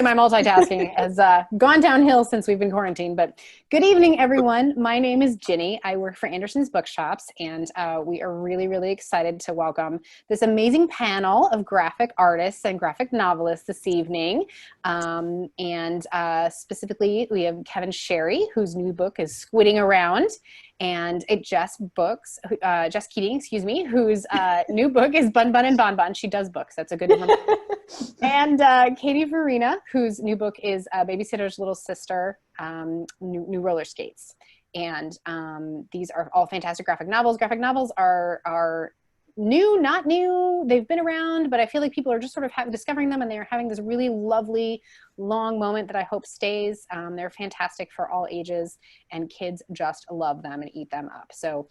My multitasking has gone downhill since we've been quarantined, but good evening, everyone. My name is Ginny. I work for Anderson's Bookshops, and we are really, really excited to welcome this amazing panel of graphic artists and graphic novelists this evening. Specifically, we have Kevin Sherry, whose new book is Squidding Around, and Jess Keating, excuse me, whose new book is BunBun and BonBon. She does books. That's a good one. And Katy Farina, whose new book is Babysitter's Little Sister, new roller skates. And these are all fantastic graphic novels. Graphic novels are new, not new. They've been around, but I feel like people are just sort of discovering them, and they're having this really lovely, long moment that I hope stays. They're fantastic for all ages, and kids just love them and eat them up. So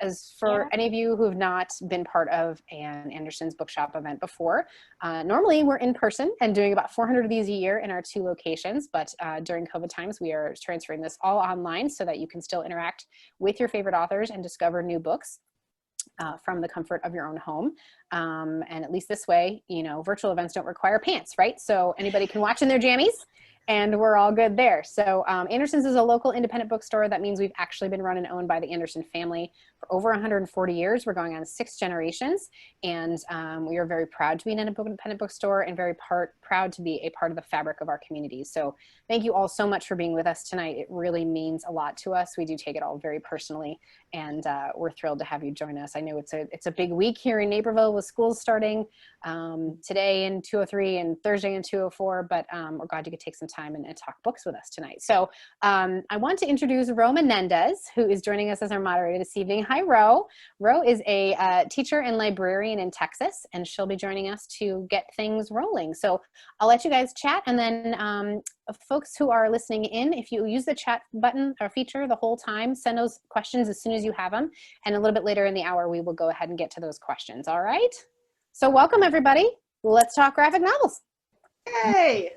as for any of you who have not been part of an Anderson's Bookshop event before, normally we're in person and doing about 400 of these a year in our 2 locations, but during COVID times, we are transferring this all online so that you can still interact with your favorite authors and discover new books from the comfort of your own home. And at least this way, you know, virtual events don't require pants, right? So anybody can watch in their jammies, and we're all good there. So Anderson's is a local independent bookstore. That means we've actually been run and owned by the Anderson family for over 140 years. We're going on 6 generations, and we are very proud to be an independent bookstore and very proud to be a part of the fabric of our community. So thank you all so much for being with us tonight. It really means a lot to us. We do take it all very personally, and we're thrilled to have you join us. I know it's a big week here in Naperville with schools starting today in 203 and Thursday in 204, but we're glad you could take some time and talk books with us tonight. So I want to introduce Ro Menendez, who is joining us as our moderator this evening. Hi, Ro. Ro is a teacher and librarian in Texas, and she'll be joining us to get things rolling. So I'll let you guys chat, and then folks who are listening in, if you use the chat button or feature the whole time, send those questions as soon as you have them, and a little bit later in the hour, we will go ahead and get to those questions, all right? So welcome, everybody. Let's talk graphic novels. Yay!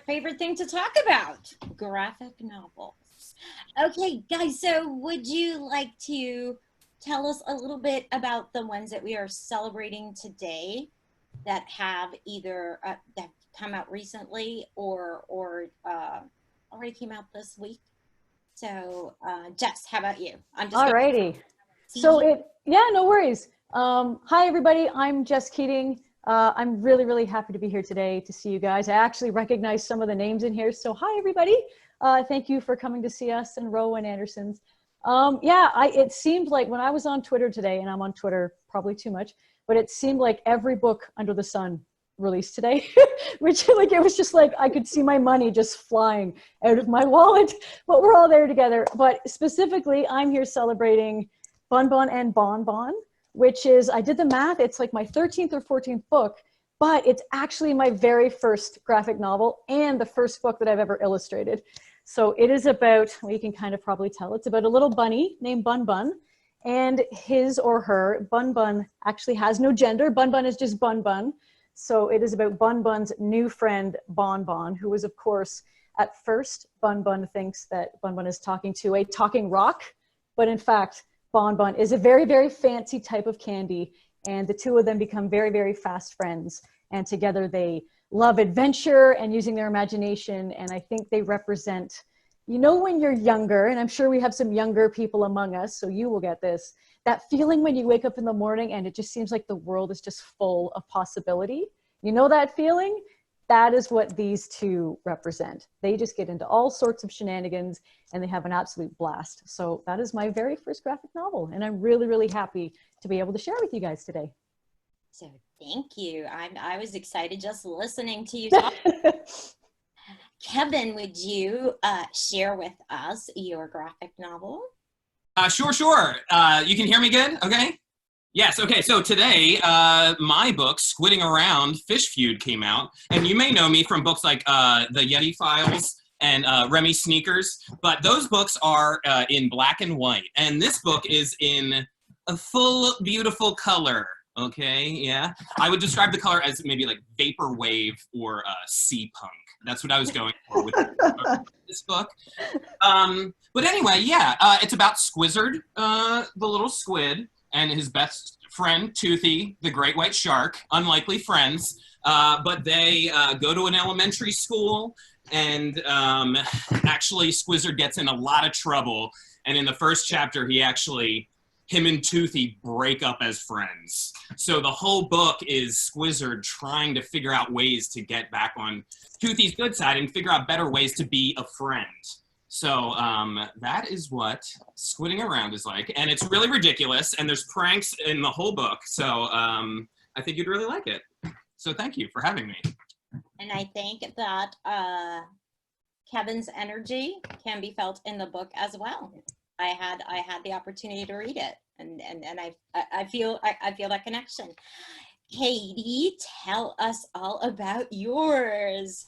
Favorite thing to talk about, graphic novels. Okay, guys, so would you like to tell us a little bit about the ones that we are celebrating today that have either that come out recently or already came out this week? So Jess, how about you? I'm just alrighty. So no worries. Hi everybody, I'm Jess Keating. I'm really happy to be here today to see you guys. I actually recognize some of the names in here, so hi everybody. Thank you for coming to see us and Ro and Anderson's. It seemed like when I was on Twitter today, and I'm on Twitter probably too much, but it seemed like every book under the sun released today, which like it was just like I could see my money just flying out of my wallet, but we're all there together. But specifically, I'm here celebrating BunBun and BonBon, which is, I did the math, it's like my 13th or 14th book, but it's actually my very first graphic novel and the first book that I've ever illustrated. So it is about, well, you can kind of probably tell, it's about a little bunny named BunBun, and his or her, BunBun actually has no gender, BunBun is just BunBun. So it is about BunBun's new friend, BonBon, who is, of course, at first, BunBun thinks that BunBun is talking to a talking rock, but in fact, BonBon is a very fancy type of candy, and the two of them become very fast friends, and together they love adventure and using their imagination. And I think they represent, you know, when you're younger, and I'm sure we have some younger people among us, so you will get this, that feeling when you wake up in the morning and it just seems like the world is just full of possibility. You know that feeling? That is what these two represent. They just get into all sorts of shenanigans and they have an absolute blast. So that is my very first graphic novel, and I'm really happy to be able to share with you guys today. So thank you. I was excited just listening to you talk. Kevin, would you share with us your graphic novel? Sure. You can hear me good? Okay. Yes, okay, so today, my book, Squidding Around, Fish Feud, came out, and you may know me from books like The Yeti Files and Remy Sneakers, but those books are in black and white, and this book is in a full, beautiful color, okay, yeah? I would describe the color as maybe like vaporwave or sea punk. That's what I was going for with this book. But anyway, yeah, it's about Squizzard, the little squid, and his best friend, Toothy, the great white shark, unlikely friends. But they go to an elementary school, and actually Squizzard gets in a lot of trouble. And in the first chapter, him and Toothy break up as friends. So the whole book is Squizzard trying to figure out ways to get back on Toothy's good side and figure out better ways to be a friend. So that is what Squidding Around is like. And it's really ridiculous, and there's pranks in the whole book. So I think you'd really like it. So thank you for having me. And I think that Kevin's energy can be felt in the book as well. I had the opportunity to read it, and I feel that connection. Katie, tell us all about yours.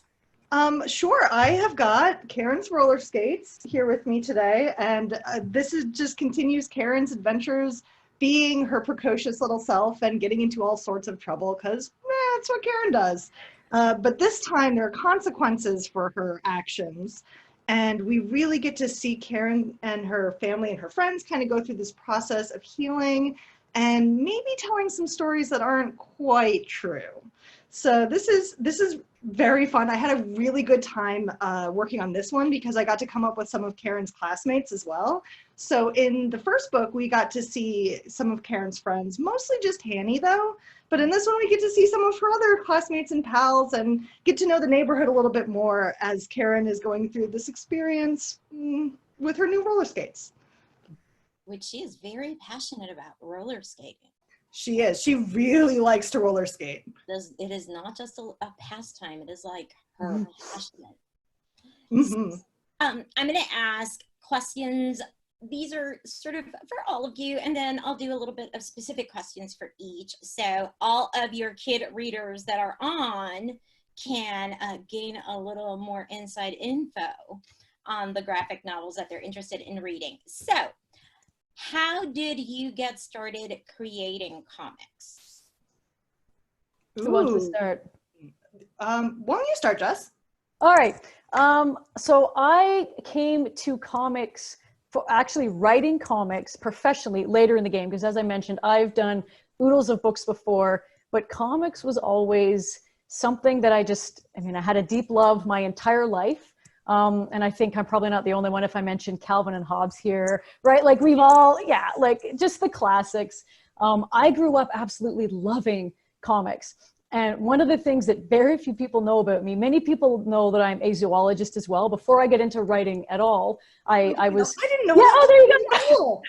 Sure. I have got Karen's roller skates here with me today, and this is just continues Karen's adventures, being her precocious little self and getting into all sorts of trouble because that's what Karen does. But this time there are consequences for her actions. And we really get to see Karen and her family and her friends kind of go through this process of healing and maybe telling some stories that aren't quite true. So this is very fun. I had a really good time working on this one because I got to come up with some of Karen's classmates as well. So in the first book, we got to see some of Karen's friends, mostly just Hanny though. But in this one, we get to see some of her other classmates and pals and get to know the neighborhood a little bit more as Karen is going through this experience with her new roller skates. Which she is very passionate about, roller skating. She is. She really likes to roller skate. It is not just a pastime. It is like her passion. Mm-hmm. I'm going to ask questions. These are sort of for all of you, and then I'll do a little bit of specific questions for each. So all of your kid readers that are on can gain a little more inside info on the graphic novels that they're interested in reading. So how did you get started creating comics? Who wants to start? Why don't you start, Jess? All right. So I came to comics for actually writing comics professionally later in the game, because as I mentioned, I've done oodles of books before, but comics was always something that I had a deep love my entire life. And I think I'm probably not the only one if I mention Calvin and Hobbes here, right? Like we've all, like just the classics. I grew up absolutely loving comics. And one of the things that very few people know about me, many people know that I'm a zoologist as well. Before I get into writing at all, I was. I didn't know. Yeah, oh, there you go. Cool.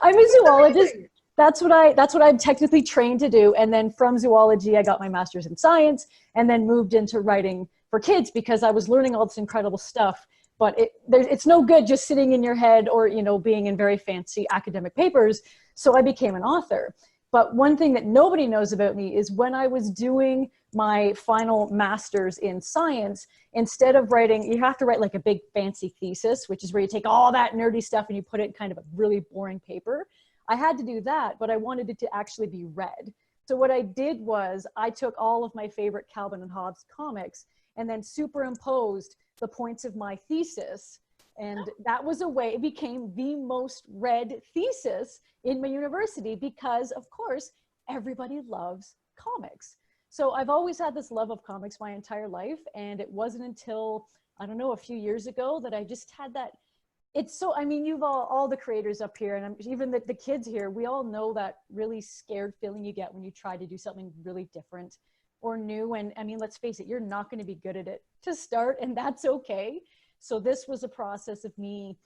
I'm a zoologist. That's what I'm technically trained to do. And then from zoology, I got my master's in science and then moved into writing for kids because I was learning all this incredible stuff. But it's no good just sitting in your head or, being in very fancy academic papers. So I became an author. But one thing that nobody knows about me is when I was doing my final master's in science, instead of writing, you have to write like a big fancy thesis, which is where you take all that nerdy stuff and you put it in kind of a really boring paper. I had to do that, but I wanted it to actually be read. So what I did was I took all of my favorite Calvin and Hobbes comics and then superimposed the points of my thesis. And that was a way it became the most read thesis in my university because, of course, everybody loves comics. So I've always had this love of comics my entire life. And it wasn't until, I don't know, a few years ago that I just had that. It's so, you've all the creators up here and even the kids here, we all know that really scared feeling you get when you try to do something really different or new. And let's face it, you're not going to be good at it to start, and that's okay. So this was a process of me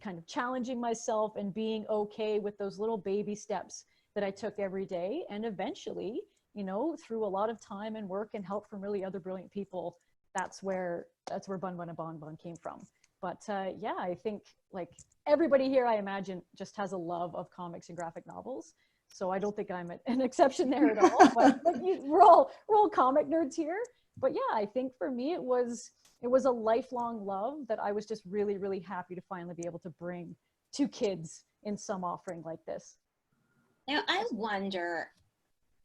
kind of challenging myself and being okay with those little baby steps that I took every day. And eventually, through a lot of time and work and help from really other brilliant people, that's where BunBun and BonBon came from. But I think like everybody here, I imagine, just has a love of comics and graphic novels. So I don't think I'm an exception there at all. But we're all comic nerds here. But yeah, I think for me, it was a lifelong love that I was just really, really happy to finally be able to bring to kids in some offering like this. Now, I wonder,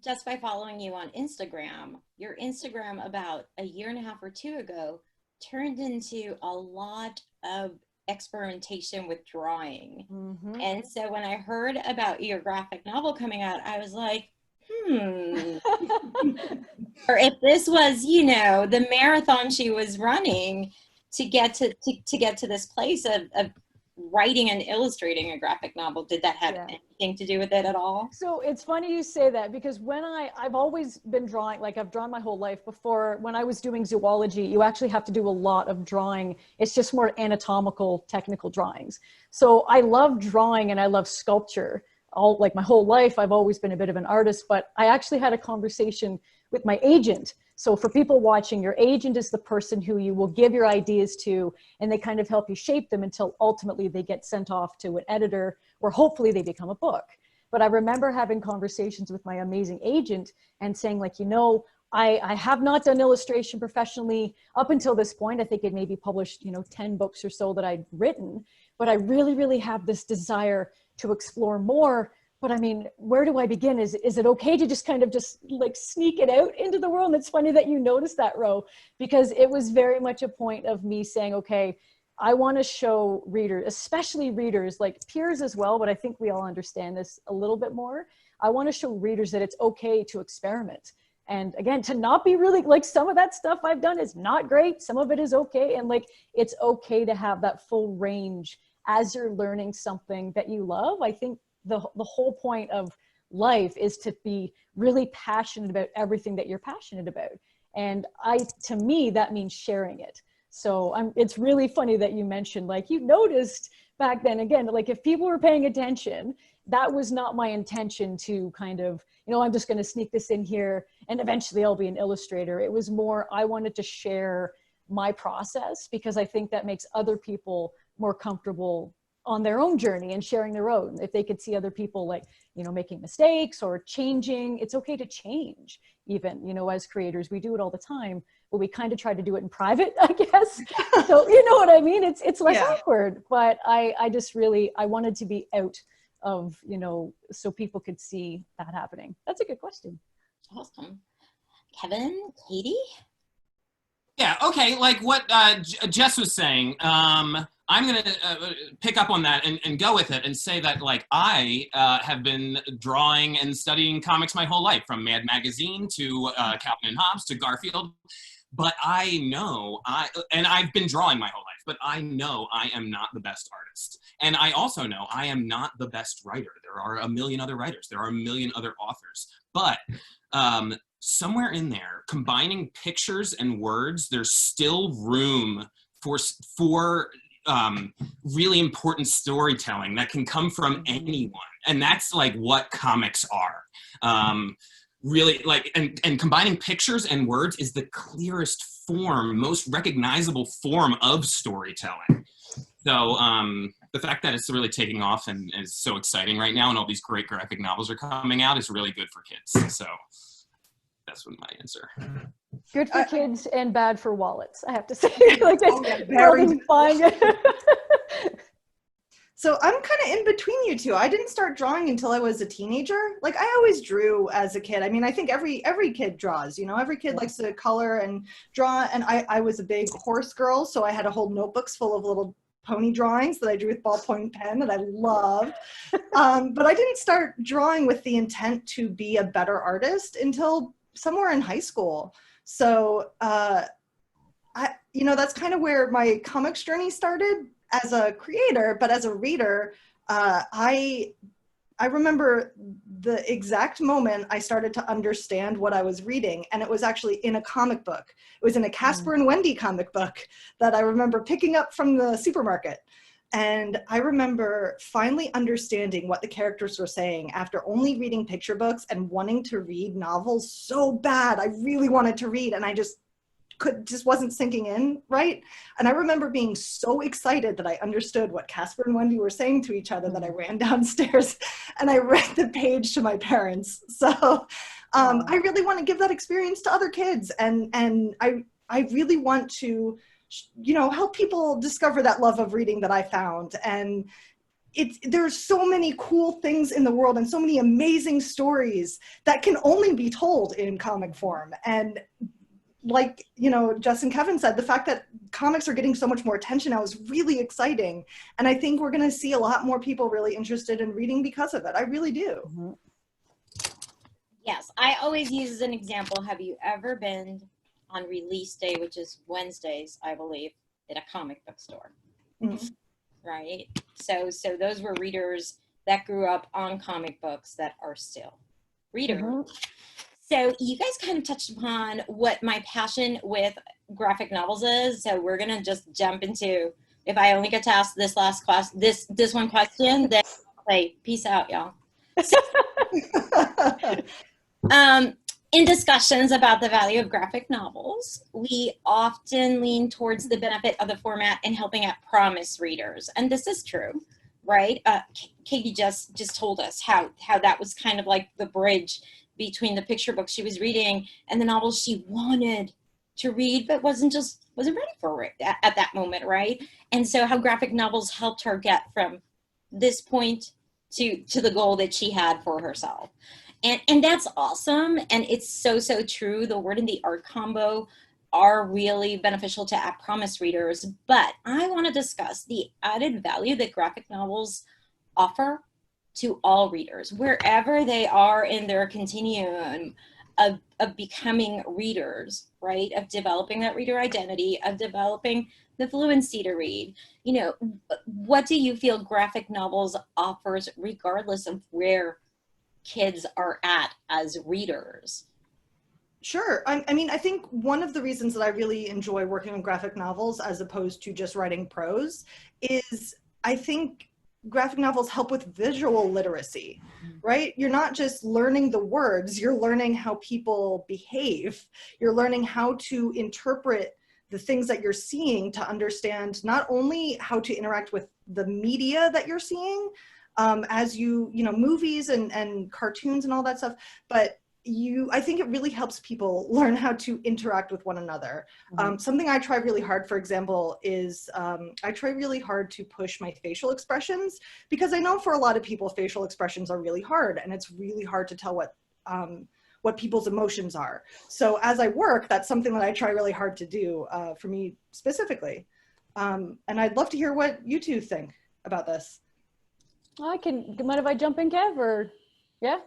just by following you on Instagram, your Instagram about a year and a half or two ago turned into a lot of experimentation with drawing. Mm-hmm. And so when I heard about your graphic novel coming out, I was like, Or if this was, you know, the marathon she was running to get to this place of writing and illustrating a graphic novel, did that have anything to do with it at all? So it's funny you say that, because when I've always been drawing, like I've drawn my whole life. Before, when I was doing zoology, you actually have to do a lot of drawing. It's just more anatomical, technical drawings. So I love drawing and I love sculpture. Like my whole life, I've always been a bit of an artist, but I actually had a conversation with my agent. So for people watching, your agent is the person who you will give your ideas to, and they kind of help you shape them until ultimately they get sent off to an editor, or hopefully they become a book. But I remember having conversations with my amazing agent and saying, like, you know, I have not done illustration professionally up until this point. I think it maybe published, you know, 10 books or so that I'd written, but I really, really have this desire to explore more. But I mean, where do I begin? Is it okay to just kind of just like sneak it out into the world? And it's funny that you noticed that, Ro, because it was very much a point of me saying, okay, I want to show readers, especially readers, like peers as well, but I think we all understand this a little bit more. I want to show readers that it's okay to experiment. And again, to not be really, like, some of that stuff I've done is not great. Some of it is okay. And like, it's okay to have that full range as you're learning something that you love. I think the whole point of life is to be really passionate about everything that you're passionate about. And to me, that means sharing it. So it's really funny that you mentioned, like, you noticed back then, again, like if people were paying attention, that was not my intention to kind of, you know, I'm just going to sneak this in here and eventually I'll be an illustrator. It was more, I wanted to share my process because I think that makes other people more comfortable on their own journey and sharing their own. If they could see other people, like, you know, making mistakes or changing, it's okay to change. Even, you know, as creators, we do it all the time, but we kind of try to do it in private, I guess. So, you know what I mean? It's less awkward, but I just really, I wanted to be out of, you know, so people could see that happening. That's a good question. Awesome. Kevin, Katie? Yeah, okay, like what Jess was saying, I'm going to pick up on that and go with it and say that, like, I have been drawing and studying comics my whole life, from Mad Magazine to Calvin and Hobbes to Garfield. But I know, and I've been drawing my whole life, but I know I am not the best artist. And I also know I am not the best writer. There are a million other writers. There are a million other authors. But somewhere in there, combining pictures and words, there's still room for really important storytelling that can come from anyone. And that's like what comics are. Really, like, and combining pictures and words is the clearest form, most recognizable form of storytelling. So the fact that it's really taking off and is so exciting right now, and all these great graphic novels are coming out, is really good for kids. So that's what my answer. Good for kids and bad for wallets, I have to say. Like, very buying it. So I'm kind of in between you two. I didn't start drawing until I was a teenager. Like, I always drew as a kid. I mean, I think every kid draws, you know, every kid likes to color and draw. And I was a big horse girl, so I had a whole notebooks full of little pony drawings that I drew with ballpoint pen that I loved. But I didn't start drawing with the intent to be a better artist until somewhere in high school. So, you know, that's kind of where my comics journey started as a creator, but as a reader, I remember the exact moment I started to understand what I was reading, and it was actually in a comic book. It was in a Casper and Wendy comic book that I remember picking up from the supermarket. And I remember finally understanding what the characters were saying after only reading picture books and wanting to read novels so bad. I really wanted to read, and I just wasn't sinking in right. And I remember being so excited that I understood what Casper and Wendy were saying to each other that I ran downstairs and I read the page to my parents. So I really want to give that experience to other kids, and I really want to, you know, help people discover that love of reading that I found. And there's so many cool things in the world and so many amazing stories that can only be told in comic form. And like, you know, Jess and Kevin said, the fact that comics are getting so much more attention now is really exciting. And I think we're going to see a lot more people really interested in reading because of it. I really do. Yes, I always use as an example, have you ever been on release day, which is Wednesdays, I believe, at a comic book store? Mhm. Right? So those were readers that grew up on comic books that are still readers. Mhm. So you guys kind of touched upon what my passion with graphic novels is. So we're gonna just jump into, if I only get to ask this last question, this one question, then I'll say peace out, y'all. So, in discussions about the value of graphic novels, we often lean towards the benefit of the format in helping out promise readers, and this is true, right? Katie just told us how that was kind of like the bridge between the picture book she was reading and the novels she wanted to read, but wasn't ready for it at that moment, right? And so how graphic novels helped her get from this point to the goal that she had for herself. And that's awesome. And it's so true. The word and the art combo are really beneficial to app promise readers. But I want to discuss the added value that graphic novels offer to all readers, wherever they are in their continuum of becoming readers, right? Of developing that reader identity, of developing the fluency to read. You know, what do you feel graphic novels offers regardless of where kids are at as readers? Sure. I mean, I think one of the reasons that I really enjoy working on graphic novels as opposed to just writing prose is I think graphic novels help with visual literacy, right? You're not just learning the words, you're learning how people behave. You're learning how to interpret the things that you're seeing to understand not only how to interact with the media that you're seeing, as you know, movies and cartoons and all that stuff, but I think it really helps people learn how to interact with one another. Something I try really hard, for example, is I try really hard to push my facial expressions, because I know for a lot of people, facial expressions are really hard, and it's really hard to tell what people's emotions are. So as I work, that's something that I try really hard to do for me specifically. And I'd love to hear what you two think about this. Mind if I jump in, Kev, or yeah?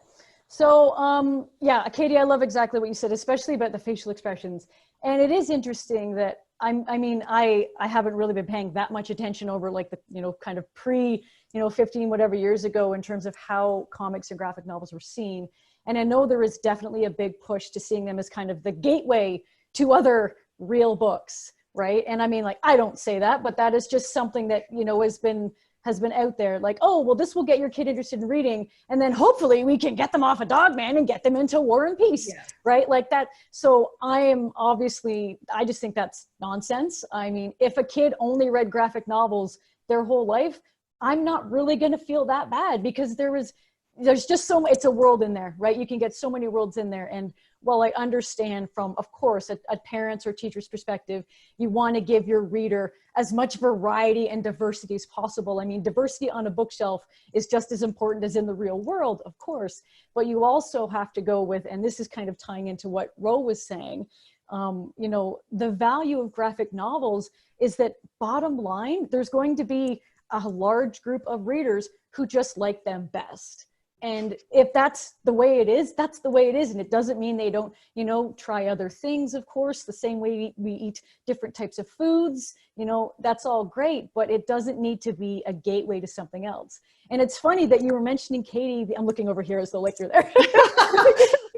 So, yeah, Katie, I love exactly what you said, especially about the facial expressions. And it is interesting that I haven't really been paying that much attention over like the, you know, kind of 15 whatever years ago in terms of how comics and graphic novels were seen. And I know there is definitely a big push to seeing them as kind of the gateway to other real books, right? And I mean, like, I don't say that, but that is just something that, you know, has been out there, like, oh, well, this will get your kid interested in reading, and then hopefully we can get them off of Dogman and get them into War and Peace, right? Like that. So I just think that's nonsense. I mean, if a kid only read graphic novels their whole life, I'm not really going to feel that bad, because there's just so much, it's a world in there, right? You can get so many worlds in there. And while I understand from, of course, a parent's or teacher's perspective, you want to give your reader as much variety and diversity as possible. I mean, diversity on a bookshelf is just as important as in the real world, of course, but you also have to go with, and this is kind of tying into what Ro was saying, you know, the value of graphic novels is that, bottom line, there's going to be a large group of readers who just like them best. And if that's the way it is, that's the way it is. And it doesn't mean they don't, you know, try other things, of course, the same way we eat different types of foods, you know, that's all great, but it doesn't need to be a gateway to something else. And it's funny that you were mentioning, Katie, I'm looking over here as though like you're there.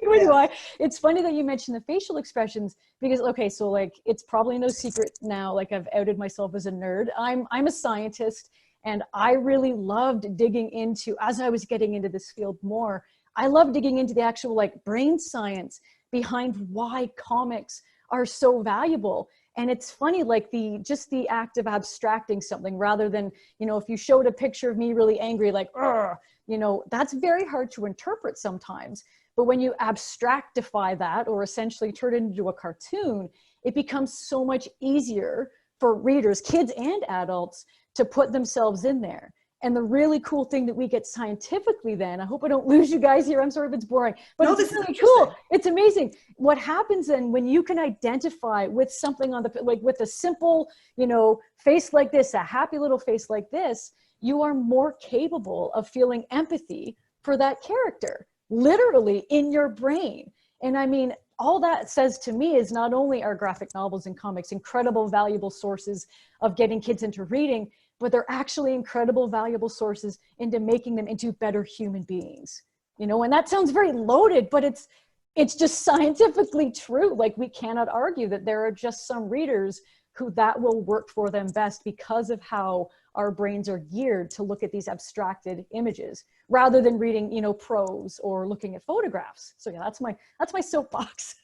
Yeah. It's funny that you mentioned the facial expressions, because, okay, so like, it's probably no secret now, like I've outed myself as a nerd. I'm a scientist. And I really loved digging into, as I was getting into this field more, I love digging into the actual like brain science behind why comics are so valuable. And it's funny, like just the act of abstracting something, rather than, you know, if you showed a picture of me really angry, like, you know, that's very hard to interpret sometimes. But when you abstractify that, or essentially turn it into a cartoon, it becomes so much easier for readers, kids and adults, to put themselves in there. And the really cool thing that we get scientifically then, I hope I don't lose you guys here, I'm sorry if it's boring, but no, it's really cool. It's amazing. What happens then when you can identify with something on the, like with a simple, you know, face like this, a happy little face like this, you are more capable of feeling empathy for that character, literally in your brain. And I mean, all that says to me is not only are graphic novels and comics incredible, valuable sources of getting kids into reading, but they're actually incredible, valuable sources into making them into better human beings. You know, and that sounds very loaded, but it's just scientifically true. Like, we cannot argue that there are just some readers who that will work for them best because of how our brains are geared to look at these abstracted images rather than reading, you know, prose or looking at photographs. So yeah, that's my soapbox.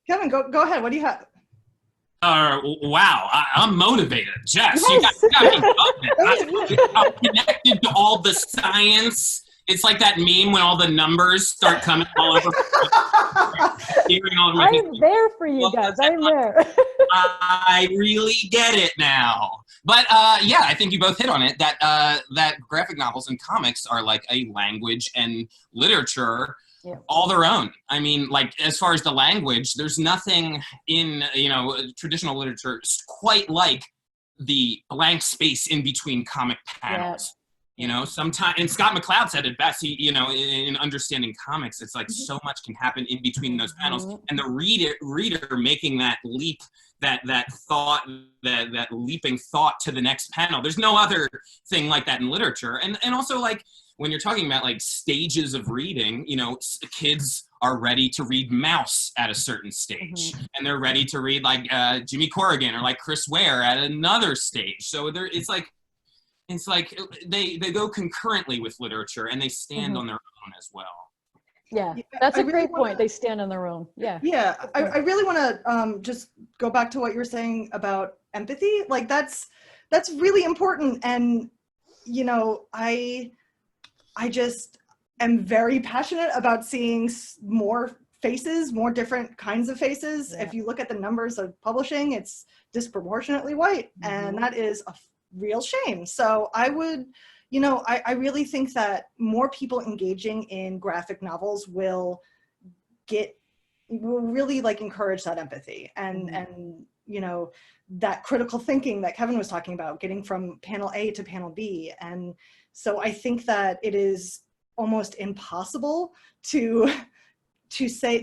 Kevin, go ahead. What do you have? Wow, I'm motivated. Jess, Yes. you got me. I'm connected to all the science. It's like that meme when all the numbers start coming all over. I'm there for you guys. I'm there. I really get it now. But yeah, I think you both hit on it, that that graphic novels and comics are like a language and literature all their own. I mean, like, as far as the language, there's nothing in, you know, traditional literature quite like the blank space in between comic panels. You know, sometimes, and Scott McCloud said it best, he, you know, in understanding comics, it's like so much can happen in between those panels, and the reader making that leap, that thought, that leaping thought to the next panel. There's no other thing like that in literature. And also, like, when you're talking about like stages of reading, you know, kids are ready to read Mouse at a certain stage, and they're ready to read like Jimmy Corrigan or like Chris Ware at another stage. So it's like they go concurrently with literature, and they stand on their own as well. Yeah, that's a great point. They stand on their own. Yeah. Yeah, I really want to just go back to what you were saying about empathy. Like, that's really important. And, you know, I just am very passionate about seeing more faces, more different kinds of faces. If you look at the numbers of publishing, it's disproportionately white, and that is a real shame. So I would, you know, I really think that more people engaging in graphic novels will really like encourage that empathy and you know, that critical thinking that Kevin was talking about, getting from panel A to panel B. And so I think that it is almost impossible to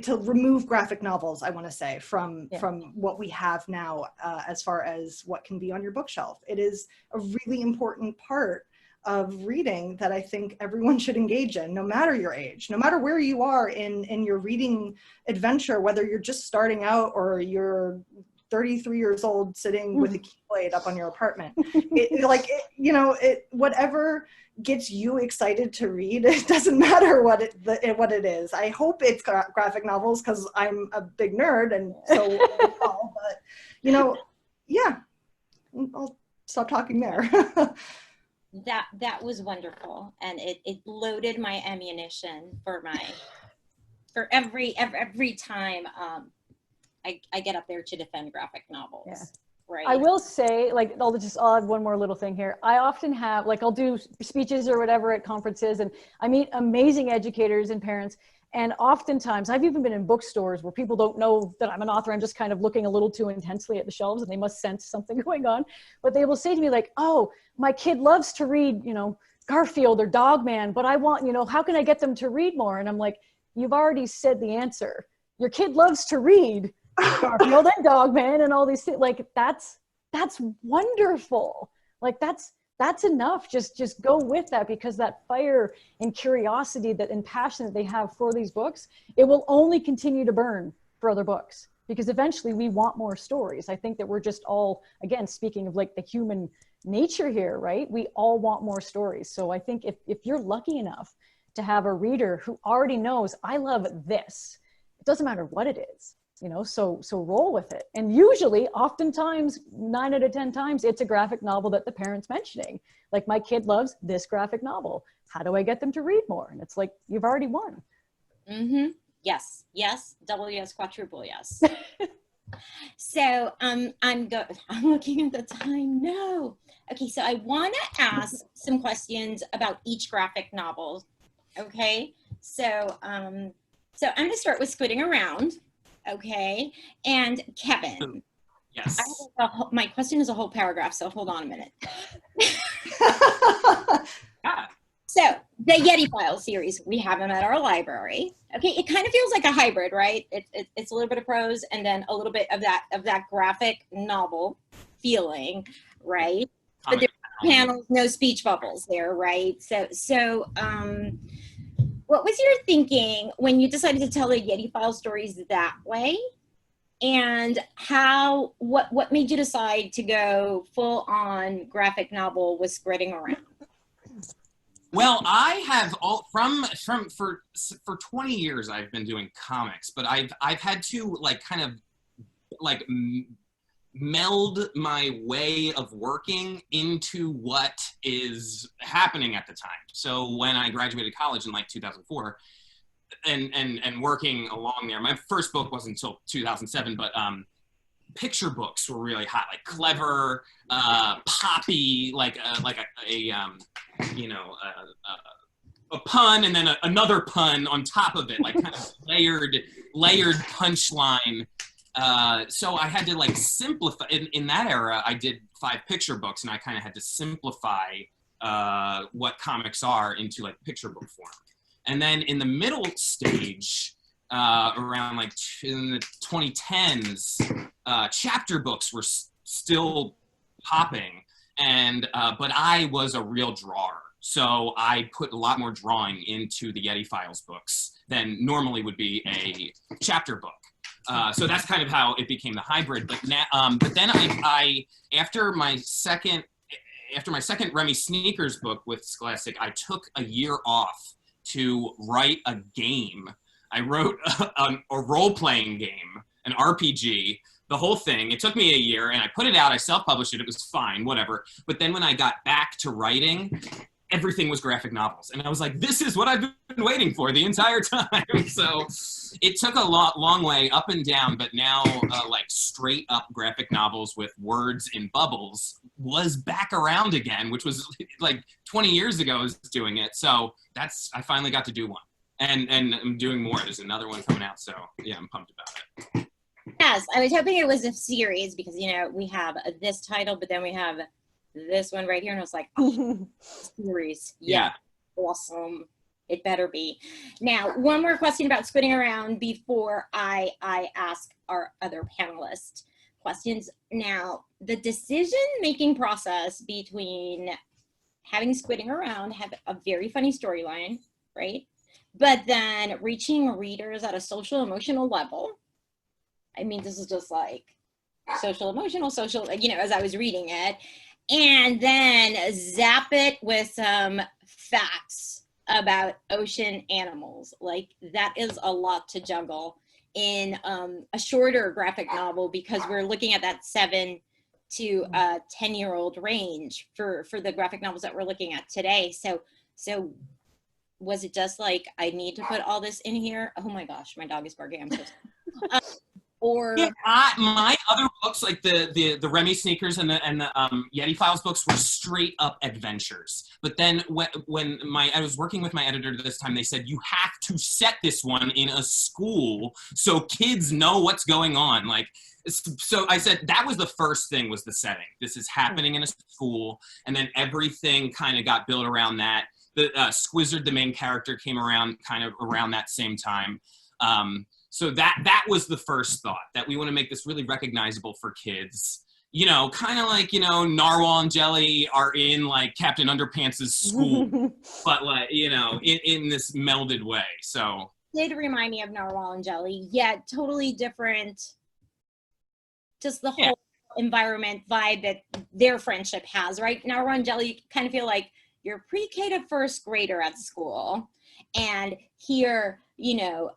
remove graphic novels, I want to say, from what we have now, as far as what can be on your bookshelf. It is a really important part of reading that I think everyone should engage in, no matter your age, no matter where you are in your reading adventure, whether you're just starting out or you're 33 years old sitting with a keyblade up on your apartment. Whatever gets you excited to read, it doesn't matter what it is. I hope it's graphic novels because I'm a big nerd, and so but you know, yeah, I'll stop talking there. That was wonderful, and it loaded my ammunition for every time I get up there to defend graphic novels. Yeah. Right. I will say, like, I'll add one more little thing here. I often have, like, I'll do speeches or whatever at conferences, and I meet amazing educators and parents. And oftentimes, I've even been in bookstores where people don't know that I'm an author. I'm just kind of looking a little too intensely at the shelves, and they must sense something going on. But they will say to me, like, oh, my kid loves to read, you know, Garfield or Dogman, but I want, you know, how can I get them to read more? And I'm like, you've already said the answer. Your kid loves to read Garfield and Dogman and all these things. Like, that's wonderful. Like, that's enough. Just go with that, because that fire and curiosity and passion that they have for these books, it will only continue to burn for other books, because eventually we want more stories. I think that we're just all, again, speaking of like the human nature here, right? We all want more stories. So I think if you're lucky enough to have a reader who already knows, I love this, it doesn't matter what it is. You know, so roll with it. And usually, oftentimes, 9 out of 10 times, it's a graphic novel that the parent's mentioning. Like, my kid loves this graphic novel. How do I get them to read more? And it's like, you've already won. Yes, double yes, quadruple yes. So I'm looking at the time. No. Okay, so I want to ask some questions about each graphic novel. Okay, so I'm going to start with Squidding Around. Okay, and Kevin. Yes. My question is a whole paragraph, so hold on a minute. So the Yeti File series, we have them at our library. Okay, it kind of feels like a hybrid, right? It's a little bit of prose and then a little bit of that graphic novel feeling, right? But there are panels, no speech bubbles there, right? So what was your thinking when you decided to tell the Yeti File stories that way? And what made you decide to go full on graphic novel with Squidding Around? Well, I have for 20 years I've been doing comics, but I've had to like kind of like meld my way of working into what is happening at the time. So when I graduated college in like 2004 and working along there, my first book wasn't until 2007, but picture books were really hot, like clever, poppy, like a pun and then another pun on top of it, like kind of layered punchline. So I had to like simplify. In that era, I did 5 picture books, and I kind of had to simplify what comics are into like picture book form. And then in the middle stage, around like in the 2010s, chapter books were still popping, and but I was a real drawer. So I put a lot more drawing into the Yeti Files books than normally would be a chapter book. So that's kind of how it became the hybrid. But now, but then I after my second Remy Sneakers book with Scholastic, I took a year off to write a game. I wrote a role-playing game, an RPG, the whole thing. It took me a year, and I put it out. I self-published it. It was fine, whatever. But then when I got back to writing, everything was graphic novels. And I was like, this is what I've been waiting for the entire time. So it took a long way up and down, but now like straight up graphic novels with words in bubbles was back around again, which was like 20 years ago I was doing it. So I finally got to do one. And I'm doing more. There's another one coming out. So yeah, I'm pumped about it. Yes, I was hoping it was a series because, you know, we have this title, but then we have this one right here, and I was like, oh, series. Yeah. Awesome. It better be. Now, one more question about Squidding Around before I ask our other panelists questions. Now, the decision-making process between having Squidding Around have a very funny storyline, right? But then reaching readers at a social emotional level. I mean, this is just like social emotional, you know, as I was reading it. And then zap it with some facts about ocean animals. Like, that is a lot to juggle in a shorter graphic novel, because we're looking at that 7 to 10-year-old range for the graphic novels that we're looking at today. So was it just like, I need to put all this in here? Oh my gosh, my dog is barking. I'm so sorry. Or yeah, my other books, like the Remy Sneakers and the Yeti Files books, were straight up adventures. But then when I was working with my editor this time, they said, you have to set this one in a school so kids know what's going on. Like, so I said that was the first thing, was the setting. This is happening in a school, and then everything kind of got built around that. The Squizzard, the main character, came around kind of around that same time. So that was the first thought, that we want to make this really recognizable for kids. You know, kind of like, you know, Narwhal and Jelly are in like Captain Underpants' school, but like, you know, in this melded way. So it did remind me of Narwhal and Jelly, yet totally different. Just the whole environment vibe that their friendship has, right? Narwhal and Jelly kind of feel like you're pre-K to first grader at school, and here, you know,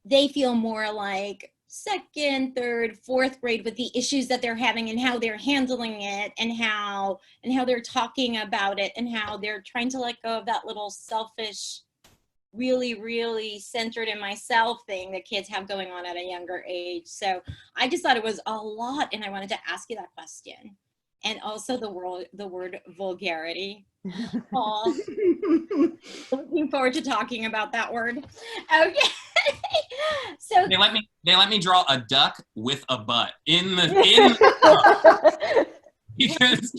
they feel more like 2nd, 3rd, 4th grade with the issues that they're having and how they're handling it, and how they're talking about it, and how they're trying to let go of that little selfish, really, really centered in myself thing that kids have going on at a younger age. So I just thought it was a lot, and I wanted to ask you that question. And also the word vulgarity. Looking forward to talking about that word. Okay. So they let me draw a duck with a butt in the because,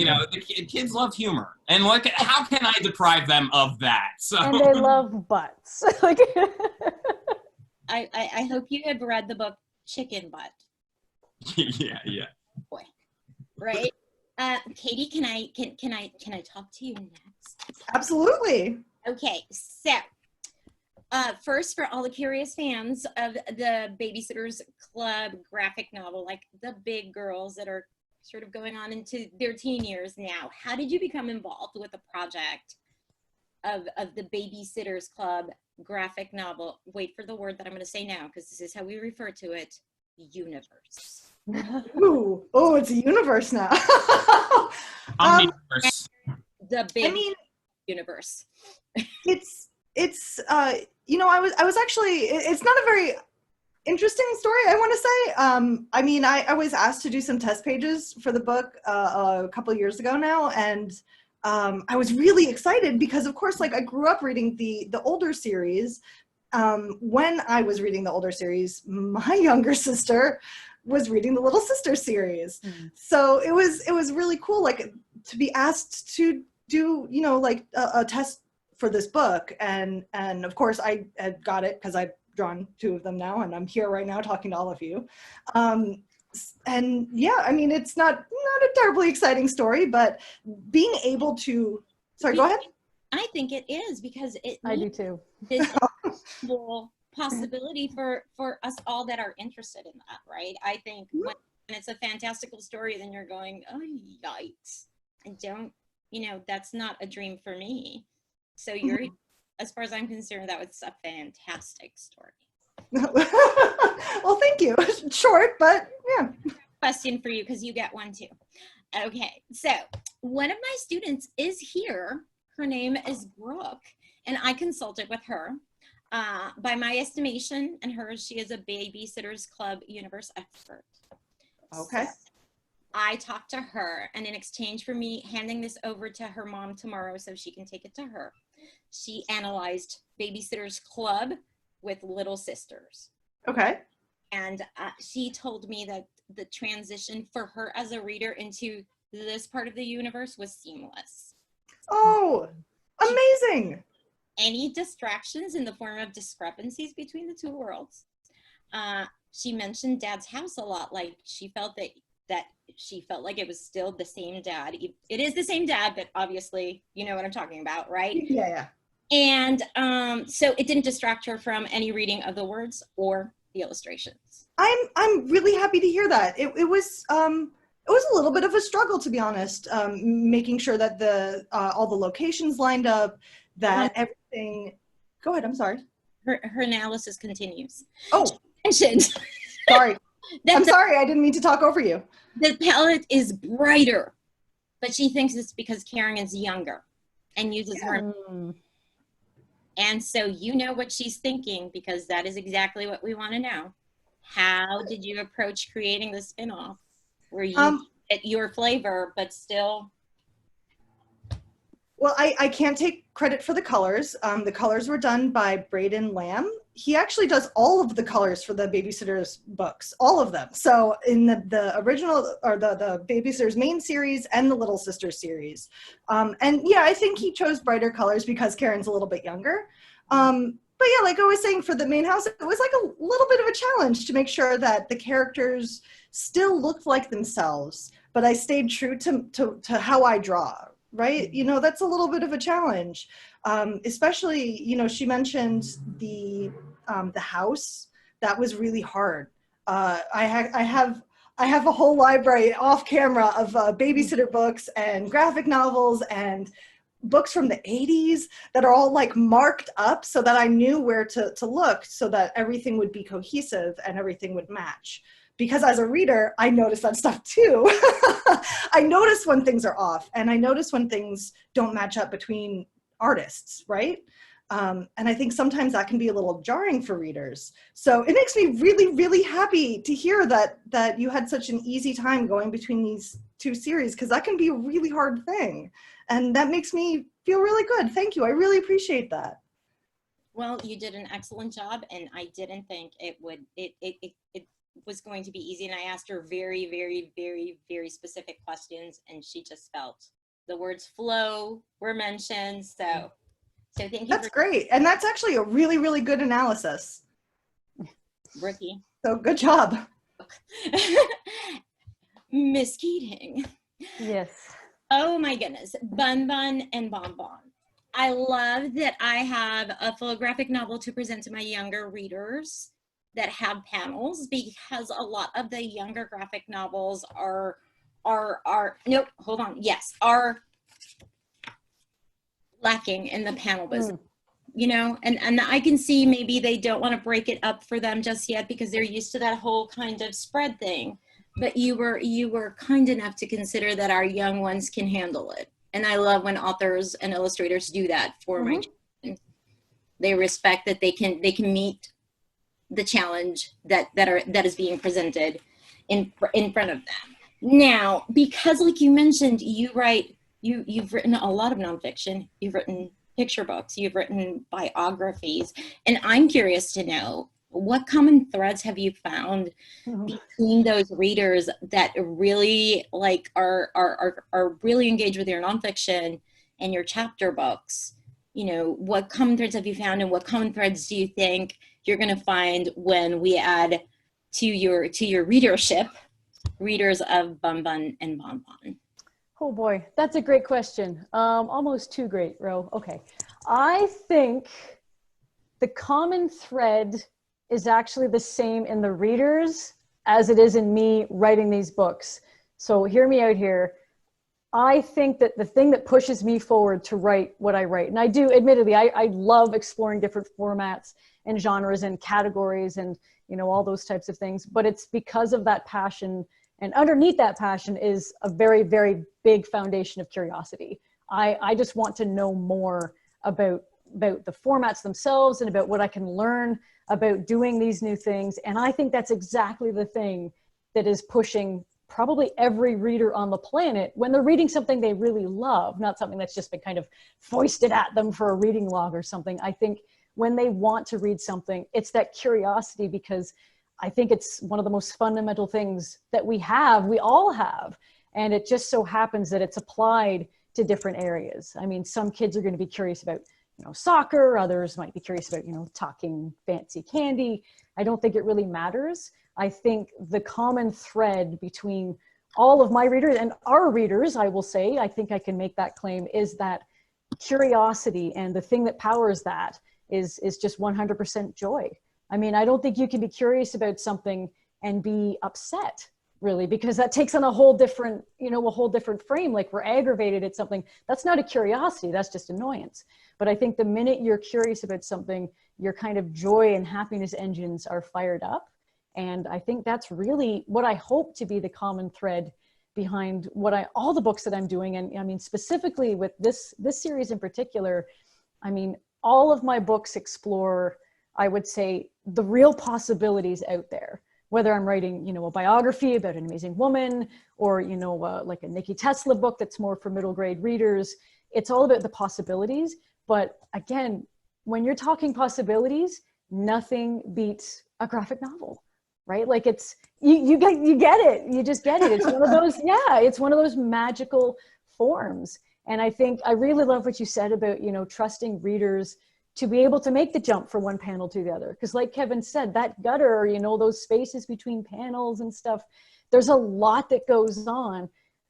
You know, the kids love humor, and how can I deprive them of that? So. And they love butts. Like, I hope you have read the book Chicken Butt. Yeah. Boy, right? Katie, can I talk to you next? Absolutely. Okay, so first, for all the curious fans of the Babysitters Club graphic novel, like the big girls that are sort of going on into their teen years now, how did you become involved with the project of the Babysitters Club graphic novel? Wait for the word that I'm going to say now, because this is how we refer to it, universe. Ooh, oh, it's a universe now. Omniverse. The big universe. It's you know, I was actually, it's not a very interesting story, I want to say. I mean, I was asked to do some test pages for the book a couple years ago now, and I was really excited because, of course, like I grew up reading the older series. When I was reading the older series, my younger sister was reading the Little Sister series. So it was really cool, like, to be asked to do, you know, like a test for this book, and of course I had got it because I've drawn 2 of them now, and I'm here right now talking to all of you. And yeah, I mean, it's not a terribly exciting story, but being able to, sorry, go ahead. I think it is, because I do too. This possibility for us all that are interested in that, right? I think when it's a fantastical story, then you're going, oh, yikes. And don't, you know, that's not a dream for me. So you're, as far as I'm concerned, that was a fantastic story. Well, thank you. Short, but yeah. Question for you, because you get one too. Okay, so one of my students is here. Her name is Brooke, and I consulted with her. By my estimation and hers, she is a Babysitters Club universe expert. Okay. So I talked to her, and in exchange for me handing this over to her mom tomorrow so she can take it to her, she analyzed Babysitters Club with Little Sisters. Okay. And she told me that the transition for her as a reader into this part of the universe was seamless. Oh, amazing. Any distractions in the form of discrepancies between the 2 worlds. She mentioned Dad's house a lot. Like, she felt that she felt like it was still the same dad. It is the same dad, but obviously, you know what I'm talking about, right? Yeah. And so it didn't distract her from any reading of the words or the illustrations. I'm really happy to hear that. It was a little bit of a struggle, to be honest, making sure that the all the locations lined up, that everything. Go ahead. I'm sorry. Her analysis continues. Oh, She mentioned. sorry. I'm sorry. I didn't mean to talk over you. The palette is brighter, but she thinks it's because Karen is younger and uses her. And so you know what she's thinking, because that is exactly what we want to know. How did you approach creating the spinoff where you get your flavor, but still? Well, I can't take credit for the colors. The colors were done by Braden Lamb. He actually does all of the colors for the Babysitters books, all of them. So in the original, or the Babysitters main series and the Little Sisters series. And yeah, I think he chose brighter colors because Karen's a little bit younger. But yeah, like I was saying, for the main house, it was like a little bit of a challenge to make sure that the characters still looked like themselves, but I stayed true to how I draw. Right? You know, that's a little bit of a challenge. Especially, you know, she mentioned the house. That was really hard. I have a whole library off camera of babysitter books and graphic novels and books from the 80s that are all like marked up so that I knew where to look so that everything would be cohesive and everything would match. Because as a reader, I notice that stuff too. I notice when things are off, and I notice when things don't match up between artists, right? And I think sometimes that can be a little jarring for readers. So it makes me really, really happy to hear that you had such an easy time going between these 2 series, because that can be a really hard thing. And that makes me feel really good. Thank you. I really appreciate that. Well, you did an excellent job, and I didn't think it would, was going to be easy, and I asked her very, very, very, very specific questions, and she just felt the words flow were mentioned. So thank you. That's great. And that's actually a really, really good analysis. Rookie. So good job. Miss Keating. Yes. Oh my goodness. BunBun and BonBon. I love that I have a full graphic novel to present to my younger readers that have panels, because a lot of the younger graphic novels are nope, hold on. Yes, are lacking in the panel business. You know, and I can see maybe they don't want to break it up for them just yet because they're used to that whole kind of spread thing. But you were kind enough to consider that our young ones can handle it. And I love when authors and illustrators do that for my children. They respect that they can meet the challenge that is being presented in front of them. Now, because like you mentioned, you've written a lot of nonfiction. You've written picture books, you've written biographies, and I'm curious to know, what common threads have you found between those readers that really like are really engaged with your nonfiction and your chapter books? You know, what common threads have you found, and what common threads do you think you're going to find when we add to your readership, readers of BunBun and BonBon? Oh boy, that's a great question. Almost too great, Ro. Okay. I think the common thread is actually the same in the readers as it is in me writing these books. So hear me out here. I think that the thing that pushes me forward to write what I write, and I do, admittedly, I love exploring different formats and genres and categories and, you know, all those types of things, but it's because of that passion. And underneath that passion is a very, very big foundation of curiosity. I just want to know more about the formats themselves and about what I can learn about doing these new things. And I think that's exactly the thing that is pushing probably every reader on the planet when they're reading something they really love, not something that's just been kind of foisted at them for a reading log or something. I think when they want to read something, it's that curiosity, because I think it's one of the most fundamental things that we all have. And it just so happens that it's applied to different areas. I mean, some kids are going to be curious about, you know, soccer, others might be curious about, you know, talking fancy candy. I don't think it really matters. I think the common thread between all of my readers and our readers, I will say, I think I can make that claim, is that curiosity, and the thing that powers that is just 100% joy. I mean, I don't think you can be curious about something and be upset, really, because that takes on a whole different, you know, a whole different frame. Like, we're aggravated at something. That's not a curiosity, that's just annoyance. But I think the minute you're curious about something, your kind of joy and happiness engines are fired up. And I think that's really what I hope to be the common thread behind all the books that I'm doing. And I mean, specifically with this series in particular, I mean, all of my books explore, I would say, the real possibilities out there, whether I'm writing, you know, a biography about an amazing woman, or, you know, like a Nikki Tesla book that's more for middle grade readers. It's all about the possibilities. But again, when you're talking possibilities, nothing beats a graphic novel, right? Like, it's, you get it. You just get it. It's one of those, yeah, it's one of those magical forms. And I think I really love what you said about, you know, trusting readers to be able to make the jump from one panel to the other. Because like Kevin said, that gutter, you know, those spaces between panels and stuff, there's a lot that goes on.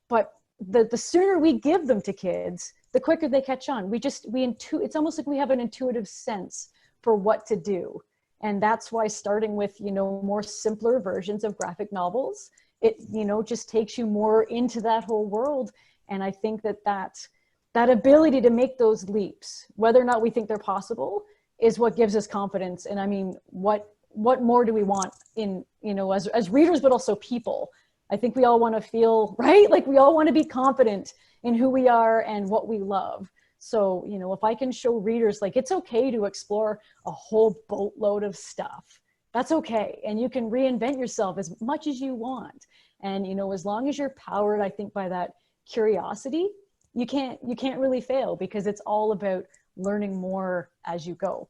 But the sooner we give them to kids, the quicker they catch on. It's almost like we have an intuitive sense for what to do. And that's why starting with, you know, more simpler versions of graphic novels, it, you know, just takes you more into that whole world. And I think that ability to make those leaps, whether or not we think they're possible, is what gives us confidence. And I mean, what more do we want in, you know, as readers, but also people? I think we all want to feel, right? Like, we all want to be confident in who we are and what we love. So, you know, if I can show readers, like, it's okay to explore a whole boatload of stuff. That's okay. And you can reinvent yourself as much as you want. And, you know, as long as you're powered, I think, by that curiosity, you can't really fail, because it's all about learning more as you go.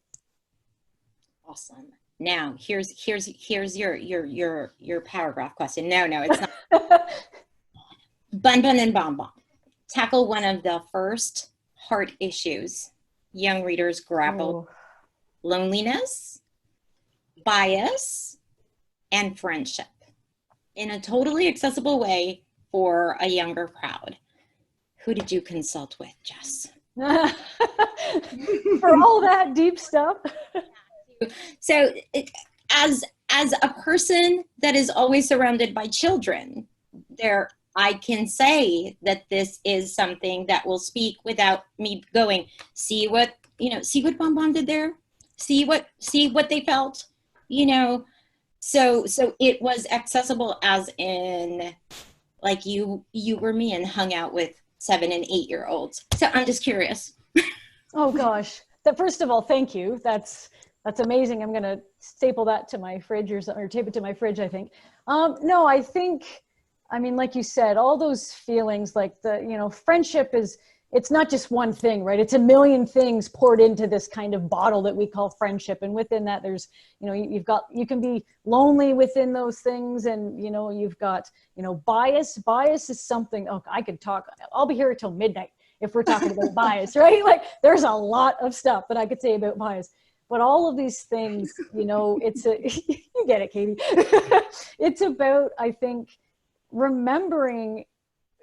Awesome. Now, here's your paragraph question. No, it's not. BunBun and BonBon tackle one of the first heart issues young readers grapple: loneliness, bias, and friendship in a totally accessible way for a younger crowd. Who did you consult with, Jess? For all that deep stuff. So as a person that is always surrounded by children, I can say that this is something that will speak without me going, see what BonBon did there? See what they felt, So it was accessible, as in, like, you were me and hung out with 7 and 8-year-olds. So I'm just curious. Oh gosh. First of all, thank you. That's amazing. I'm gonna staple that to my fridge or tape it to my fridge, I think. No, I think, like you said, all those feelings, like friendship it's not just one thing, right? It's a million things poured into this kind of bottle that we call friendship. And within that, there's, you can be lonely within those things. And, you've got, bias. Bias is something, I'll be here till midnight if we're talking about bias, right? Like, there's a lot of stuff that I could say about bias. But all of these things, you get it, Katie. It's about, I think, remembering.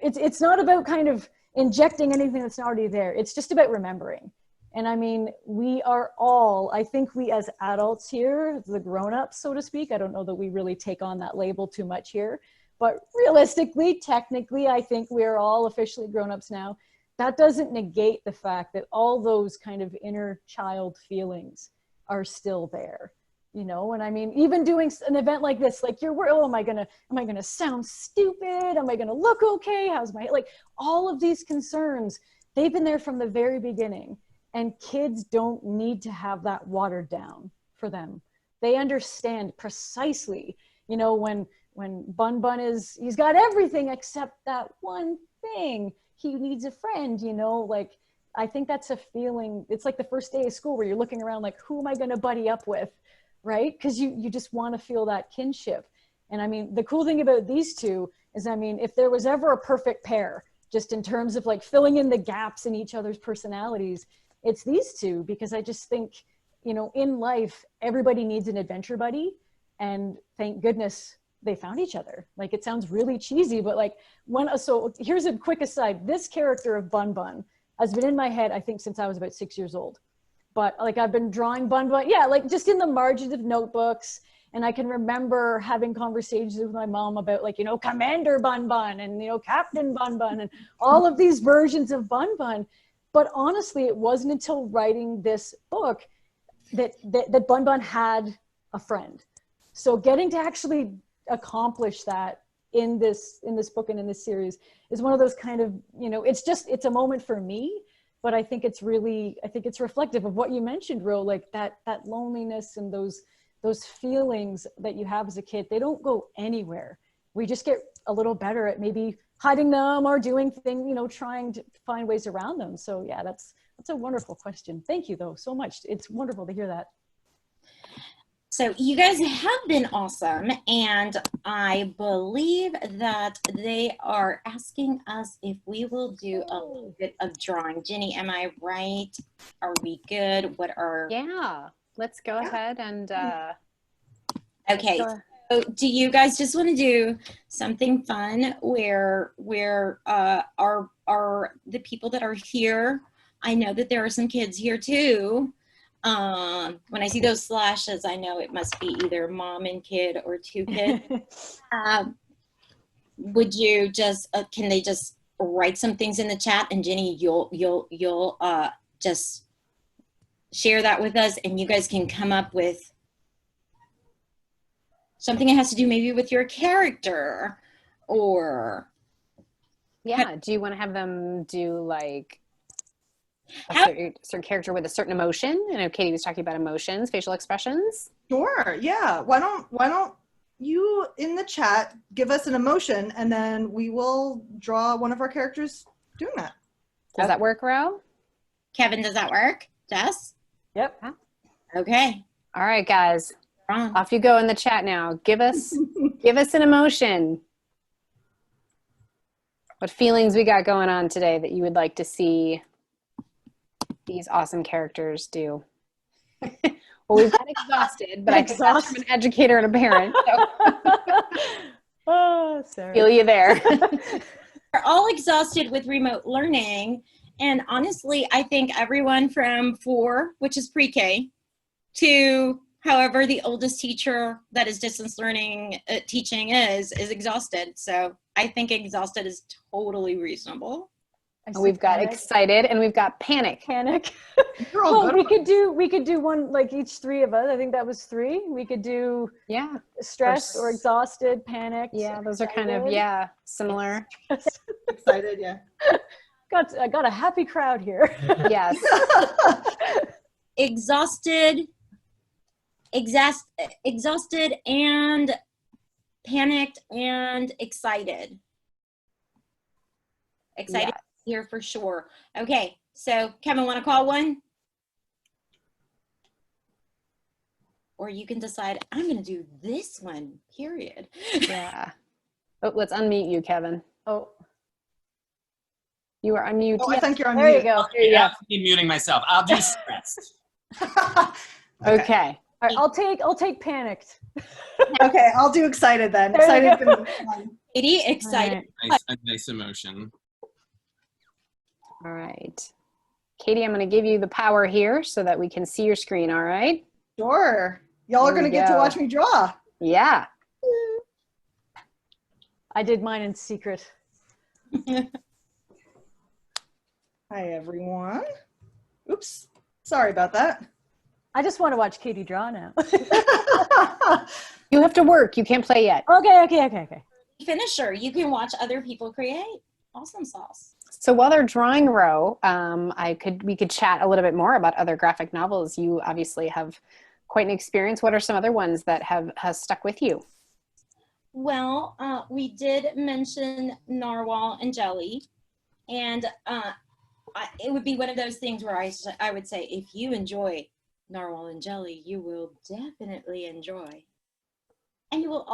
It's not about kind of injecting anything that's already there. It's just about remembering. And we are all, I think we as adults here, the grown-ups, so to speak, I don't know that we really take on that label too much here, but realistically, technically, I think we're all officially grown-ups now. That doesn't negate the fact that all those kind of inner child feelings are still there. And even doing an event like this, like am I gonna sound stupid? Am I gonna look okay? How's my, all of these concerns, they've been there from the very beginning, and kids don't need to have that watered down for them. They understand precisely, when BunBun he's got everything except that one thing. He needs a friend, I think that's a feeling. It's like the first day of school where you're looking around like, who am I gonna buddy up with? Right? Because you just want to feel that kinship. And the cool thing about these two is, if there was ever a perfect pair, just in terms of like filling in the gaps in each other's personalities, it's these two, because I just think, in life, everybody needs an adventure buddy. And thank goodness they found each other. Like, it sounds really cheesy, but so here's a quick aside. This character of BunBun has been in my head, I think, since I was about 6 years old. But I've been drawing BunBun, just in the margins of notebooks. And I can remember having conversations with my mom about Commander BunBun and, Captain BunBun and all of these versions of BunBun. But honestly, it wasn't until writing this book that BunBun had a friend. So getting to actually accomplish that in this book and in this series is one of those kind of, it's a moment for me. But I think it's reflective of what you mentioned, Ro, like that loneliness and those feelings that you have as a kid. They don't go anywhere. We just get a little better at maybe hiding them or doing things, trying to find ways around them. So yeah, that's a wonderful question. Thank you though so much. It's wonderful to hear that. So you guys have been awesome, and I believe that they are asking us if we will do a little bit of drawing. Ginny, am I right? Are we good? Yeah, let's go ahead and okay. So do you guys just want to do something fun where are the people that are here? I know that there are some kids here too. When I see those slashes, I know it must be either mom and kid or 2 kids. Would you just can they just write some things in the chat, and Ginny, you'll just share that with us, and you guys can come up with something that has to do maybe with your character, or do you want to have them do like a certain character with a certain emotion? I know Katie was talking about emotions, facial expressions. Sure. Yeah. Why don't you in the chat give us an emotion, and then we will draw one of our characters doing that. Does that work, Ro? Kevin, does that work? Jess? Yep. Okay. All right, guys. Wrong. Off you go in the chat now. Give us an emotion. What feelings we got going on today that you would like to see these awesome characters do? Well, we've got exhausted, but I think that's from an educator and a parent. So. Oh, sorry. Feel you there. We're all exhausted with remote learning. And honestly, I think everyone from 4, which is pre-K, to however the oldest teacher that is distance learning teaching is exhausted. So I think exhausted is totally reasonable. We've got excited and we've got panic. Panic. You're all Well, good. we could do one, like each 3 of us. I think that was 3. We could do stressed or exhausted, panicked. Yeah, those are kind of, similar. Excited, yeah. I got a happy crowd here. Yes. Exhausted and panicked and excited. Excited here for sure. Okay, so Kevin, want to call one? Or you can decide, I'm going to do this one, period. Yeah. Oh, let's unmute you, Kevin. Oh, you are unmuted. Oh, I think you're on there you mute. go. Yeah, I'm muting myself. I'll do stressed. Okay. All right, I'll take panicked. Okay, I'll do excited then. There you Excited. Fun. Katie, excited. Nice emotion. All right. Katie, I'm going to give you the power here so that we can see your screen, all right? Sure. Y'all are There going to we get to go. watch me draw. Yeah. I did mine in secret. Hi, everyone. Oops. Sorry about that. I just want to watch Katie draw now. You have to work. You can't play yet. Okay. Finisher, you can watch other people create. Awesome sauce. So while they're drawing Ro, we could chat a little bit more about other graphic novels. You obviously have quite an experience. What are some other ones that has stuck with you? Well, we did mention Narwhal and Jelly, and it would be one of those things where I would say, if you enjoy Narwhal and Jelly, you will definitely enjoy. And you will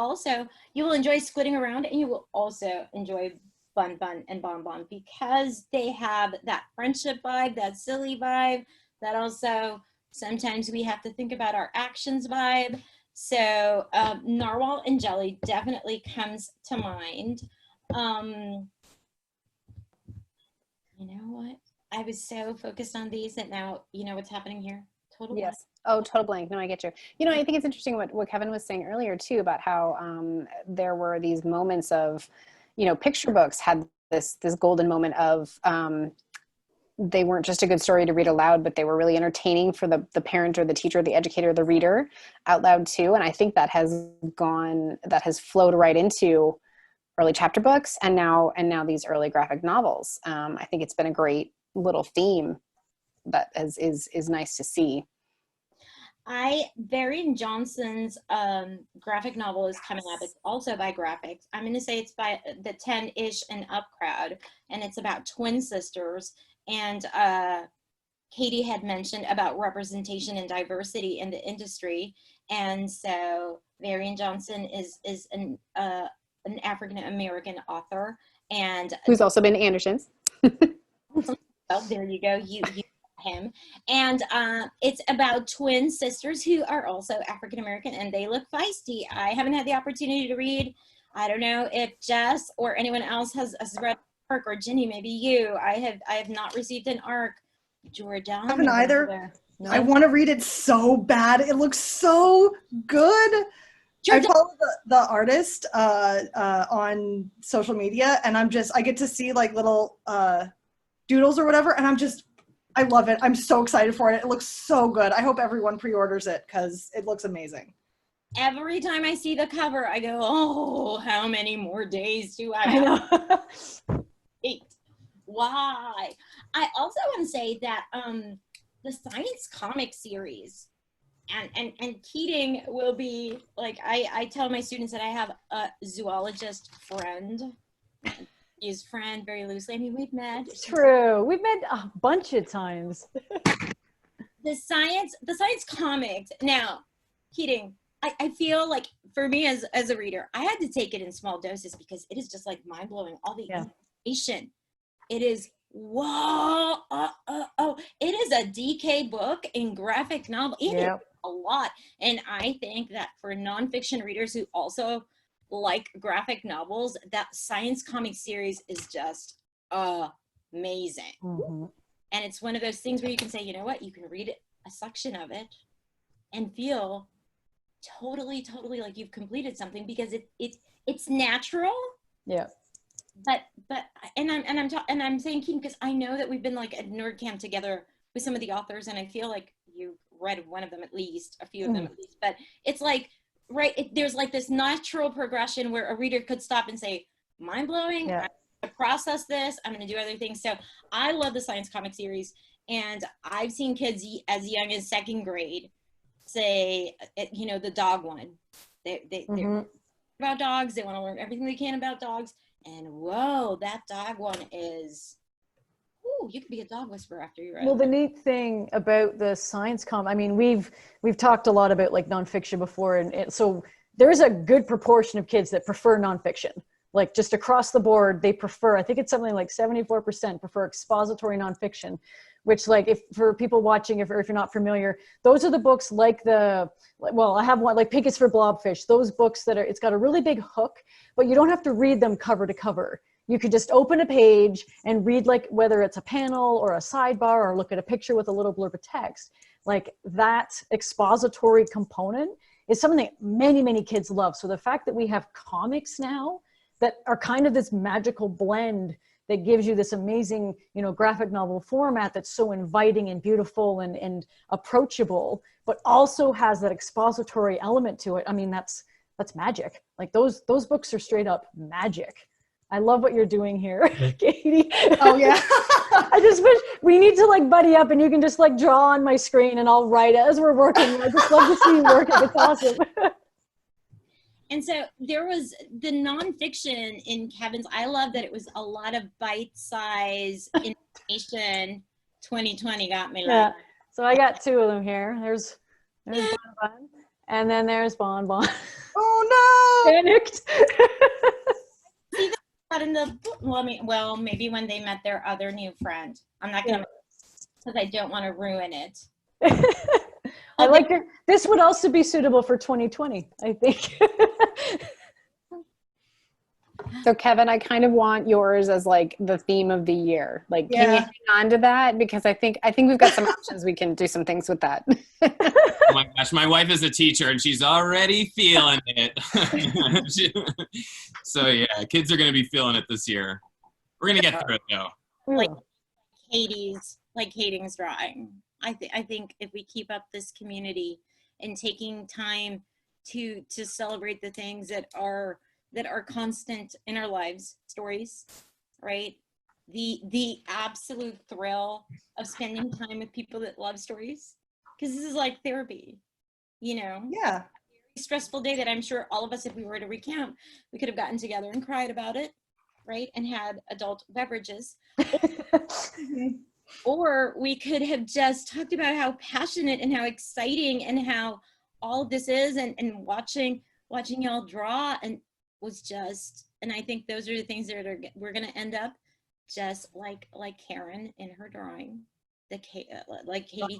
enjoy Squidding Around, and you will also enjoy BunBun and BonBon, because they have that friendship vibe, that silly vibe, that also sometimes we have to think about our actions vibe. So Narwhal and Jelly definitely comes to mind. You know what? I was so focused on these that now you know what's happening here. Total blank. Yes. Oh, total blank. No, I get you. You know, I think it's interesting what Kevin was saying earlier too about how there were these moments of, picture books had this golden moment of they weren't just a good story to read aloud, but they were really entertaining for the parent or the teacher, the educator, the reader out loud too. And I think that has flowed right into early chapter books and now these early graphic novels. I think it's been a great little theme that is nice to see. Varian Johnson's graphic novel is coming up. It's also by Graphics. I'm going to say it's by the 10-ish and up crowd, and it's about twin sisters. And Katie had mentioned about representation and diversity in the industry, and so Varian Johnson is an African American author, and who's also been Anderson's. Oh, there you go. You him. And it's about twin sisters who are also African American, and they look feisty. I haven't had the opportunity to read. I don't know if Jess or anyone else has read ARC, or Ginny, maybe you. I have not received an ARC. Jordan. I haven't either. No? I want to read it so bad. It looks so good. Jordan. I follow the artist on social media, and I get to see like little doodles or whatever, and I love it. I'm so excited for it. It looks so good. I hope everyone pre-orders it because it looks amazing. Every time I see the cover, I go, oh, how many more days do I I have? know. 8. Why? I also want to say that the science comic series, and Keating will be like, I tell my students that I have a zoologist friend. Use friend very loosely. I mean, we've met. True. We've met a bunch of times. The science comics. Now, Keating, I feel like for me as a reader, I had to take it in small doses because it is just like mind blowing. All the information. It is whoa, it is a DK book in graphic novel. It is a lot, and I think that for nonfiction readers who also like graphic novels, that science comic series is just amazing. And it's one of those things where you can say, you know what, you can read a section of it and feel totally like you've completed something because it's natural. But I'm saying Keating because I know that we've been like at nerd camp together with some of the authors, and I feel like you read one of them at least, a few of them at least. But it's like there's like this natural progression where a reader could stop and say, mind blowing. I'm gonna process this. I'm gonna do other things. So I love the science comic series, and I've seen kids as young as second grade say, you know, the dog one. They're about dogs. They want to learn everything they can about dogs. And whoa, that dog one is, ooh, you could be a dog whisperer after you read it. Well, the neat thing about the science I mean, we've talked a lot about like nonfiction before, and so there's a good proportion of kids that prefer nonfiction. Like just across the board, they prefer, I think it's something like 74% prefer expository nonfiction, which like if for people watching, if you're not familiar, those are the books like I have one like Pink is for Blobfish, those books that it's got a really big hook, but you don't have to read them cover to cover. You could just open a page and read like whether it's a panel or a sidebar or look at a picture with a little blurb of text. Like that expository component is something that many kids love. So the fact that we have comics now that are kind of this magical blend that gives you this amazing, you know, graphic novel format that's so inviting and beautiful and approachable, but also has that expository element to it. I mean, that's magic. Like those books are straight up magic. I love what you're doing here, Katie. Oh yeah. I just wish we need to like buddy up and you can just like draw on my screen and I'll write as we're working. I just love to see you working. It's awesome. And so there was the nonfiction in Kevin's. I love that it was a lot of bite-size information. 2020 got me like. So I got two of them here. There's BunBun, and then there's BonBon. Oh no! Panicked. See that in the well, maybe when they met their other new friend. I'm not gonna because I don't want to ruin it. I like it. This would also be suitable for 2020, I think. So Kevin, I kind of want yours as like the theme of the year. Like, can you hang on to that? Because I think we've got some options. We can do some things with that. Oh my gosh, my wife is a teacher and she's already feeling it. So yeah, kids are going to be feeling it this year. We're going to get through it though. Like Katie's drawing. I think if we keep up this community and taking time to celebrate the things that are constant in our lives, stories, right? The absolute thrill of spending time with people that love stories, because this is like therapy, you know? Yeah. A stressful day that I'm sure all of us, if we were to recount, we could have gotten together and cried about it, right? And had adult beverages. Or we could have just talked about how passionate and how exciting and how all of this is, and watching y'all draw and was just, and I think those are the things that we're going to end up just like Karen in her drawing, like Katie.